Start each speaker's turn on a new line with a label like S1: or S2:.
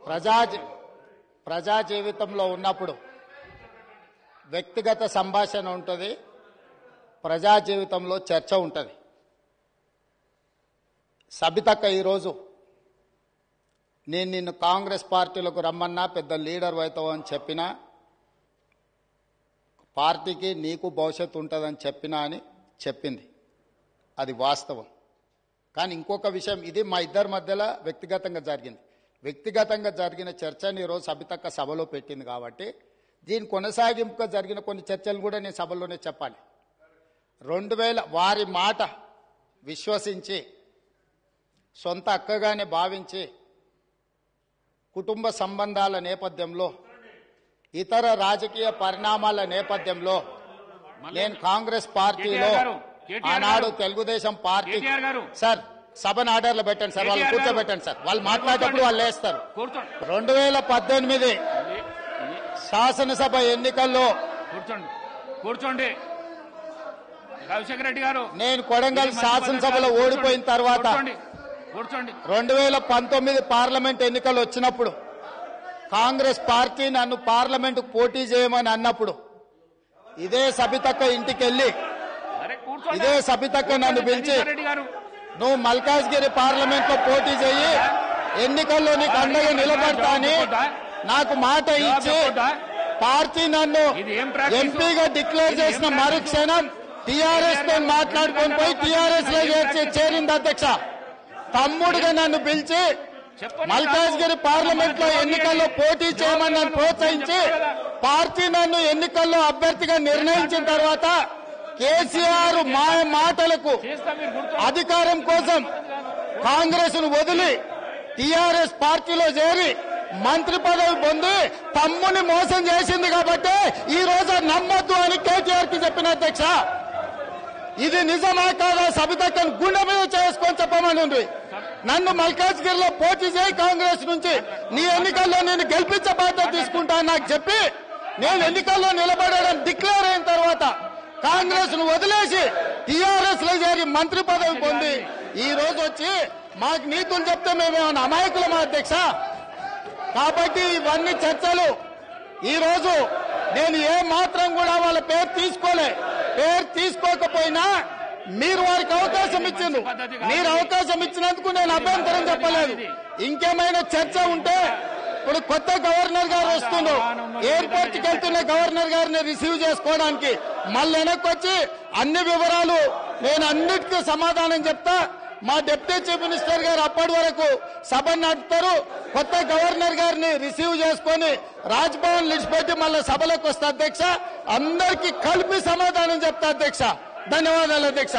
S1: ప్రజా జీవితంలో ఉన్నప్పుడు వ్యక్తిగత సంభాషణ ఉంటుంది, ప్రజా జీవితంలో చర్చ ఉంటుంది. సబితక్క ఈరోజు నేను నిన్ను కాంగ్రెస్ పార్టీలకు రమ్మన్నా పెద్ద లీడర్ అవుతావు అని చెప్పినా, పార్టీకి నీకు భవిష్యత్తు ఉంటుందని చెప్పినా అని చెప్పింది. అది వాస్తవం. కానీ ఇంకొక విషయం, ఇది మా ఇద్దరి మధ్యలో వ్యక్తిగతంగా జరిగింది. వ్యక్తిగతంగా జరిగిన చర్చని ఈరోజు సబితక్క సభలో పెట్టింది కాబట్టి దీని కొనసాగింపుగా జరిగిన కొన్ని చర్చలు కూడా నేను సభలోనే చెప్పాలి. 2000 వారి మాట విశ్వసించి సొంత అక్కగానే భావించి కుటుంబ సంబంధాల నేపథ్యంలో ఇతర రాజకీయ పరిణామాల నేపథ్యంలో నేను కాంగ్రెస్ పార్టీలో ఆనాడు తెలుగుదేశం పార్టీ సార్ సభను ఆర్డర్లో పెట్టండి సార్, వాళ్ళు కూర్చోబెట్టండి సార్, వాళ్ళు మాట్లాడేటప్పుడు వాళ్ళు లేస్తారు. 2018 శాసనసభ ఎన్నికల్లో
S2: కూర్చోండి రాజశేఖర రెడ్డి గారు,
S1: నేను కొడంగల్ శాసనసభలో ఓడిపోయిన తర్వాత 2019 పార్లమెంట్ ఎన్నికలు వచ్చినప్పుడు కాంగ్రెస్ పార్టీ నన్ను పార్లమెంటుకు పోటీ చేయమని అన్నప్పుడు ఇదే సబితక్క ఇంటికి వెళ్ళి ఇదే సబితక్క నన్ను పిలిచి నువ్వు మల్కాజ్గిరి పార్లమెంట్ లో పోటీ చేయి, ఎన్నికల్లో నీకు అండగా నిలబడతా అని నాకు మాట ఇచ్చి పార్టీ నన్ను ఎంపీగా డిక్లేర్ చేసిన మరుక్షణం టీఆర్ఎస్ తో మాట్లాడుకొని పోయి టీఆర్ఎస్ లో చేరింది అధ్యక్ష. తమ్ముడుగా నన్ను పిలిచి మల్కాజ్గిరి పార్లమెంట్ లో ఎన్నికల్లో పోటీ చేయమని నన్ను ప్రోత్సహించి పార్టీ నన్ను ఎన్నికల్లో అభ్యర్థిగా నిర్ణయించిన తర్వాత కేసీఆర్ మాటలకు అధికారం కోసం కాంగ్రెస్ ను వదిలి టీఆర్ఎస్ పార్టీలో చేరి మంత్రి పదవి పొంది తమ్ముని మోసం చేసింది కాబట్టి ఈ రోజు నమ్మొద్దు అని కేటీఆర్ కి చెప్పిన అధ్యక్ష. ఇది నిజమా కాదా సబితక్కను గుండె మీద చేసుకొని చెప్పమని నన్ను మల్కాజ్గిరిలో పోటీ చేయి కాంగ్రెస్ నుంచి, నీ ఎన్నికల్లో నేను గెలిపించే బాధ్యత తీసుకుంటా నాకు చెప్పి నేను ఎన్నికల్లో నిలబడడం డిక్లేర్ అయిన తర్వాత కాంగ్రెస్ ను వదిలేసి టీఆర్ఎస్ లో చేరి మంత్రి పదవి పొంది ఈ రోజు వచ్చి మాకు నీతులు చెప్తే మేమేమన్నా అమాయకులమా అధ్యక్ష? కాబట్టి ఇవన్నీ చర్చలు. ఈ రోజు నేను ఏ మాత్రం కూడా వాళ్ళ పేరు తీసుకోకపోయినా మీరు వారికి అవకాశం ఇచ్చిండ్రు. మీరు అవకాశం ఇచ్చినందుకు నేను అభ్యంతరం చెప్పలేదు. ఇంకేమైనా చర్చ ఉంటే ఇప్పుడు కొత్త గవర్నర్ గారు వస్తున్నారు, ఎయిర్పోర్ట్ కి వెళ్తున్న గవర్నర్ గారిని రిసీవ్ చేసుకోవడానికి మళ్ళీ వెనక్కి వచ్చి అన్ని వివరాలు నేను అన్నిటికీ సమాధానం చెప్తా. మా డిప్యూటీ చీఫ్ మినిస్టర్ గారు అప్పటి వరకు సభ నడుపుతారు. కొత్త గవర్నర్ గారిని రిసీవ్ చేసుకుని రాజ్భవన్ విడిచిపెట్టి మళ్ళీ సభలోకి వస్తా అధ్యక్ష. అందరికీ కలిపి సమాధానం చెప్తా అధ్యక్ష. ధన్యవాదాలు అధ్యక్ష.